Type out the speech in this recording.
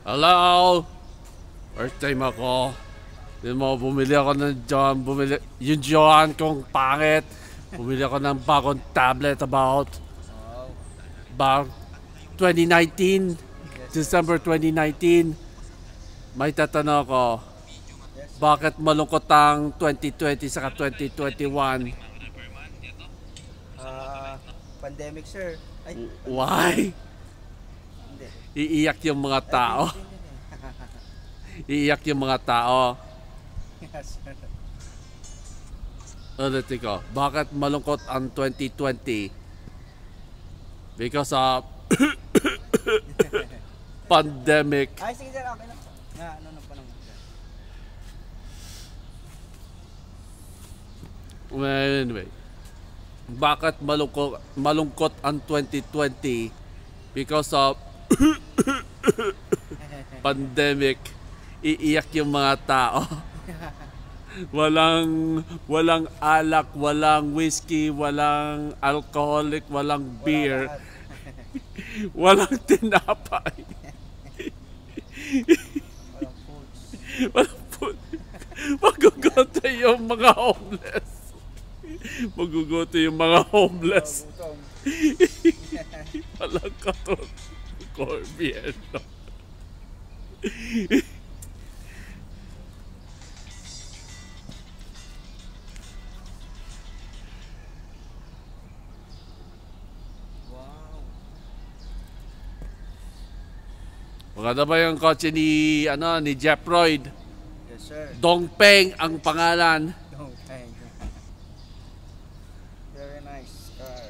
Hello? First time ako. Di mo, bumili ako ng John. Yung John kong pangit. Bumili ako ng bagong tablet about 2019. December 2019. May tatanong ako. Bakit malungkot ang 2020 saka 2021? Pandemic, sir. Ay, Why? hindi. Iiyak yung mga tao. Iiyak yung mga tao. Yes, sir. Ulitin ko, bakit malungkot ang 2020? Because of pandemic. Ay, sige, sir. Okay lang. Nga, ano nang panahon, sir? Anyway, bakit malungkot ang 2020? Because of pandemic. Iiyak yung mga tao. Walang alak, walang whiskey, walang alcoholic, walang beer, Wala lahat. walang tinapay. Walang foods. Walang food. Maguguto yung mga homeless. Maguguto yung mga homeless. Gutom. Walang katon. Gobyerno. Wow. Maganda ba yung kotse ni Jeff Royd? Yes, sir. Dongpeng ang pangalan. Okay. Very nice car.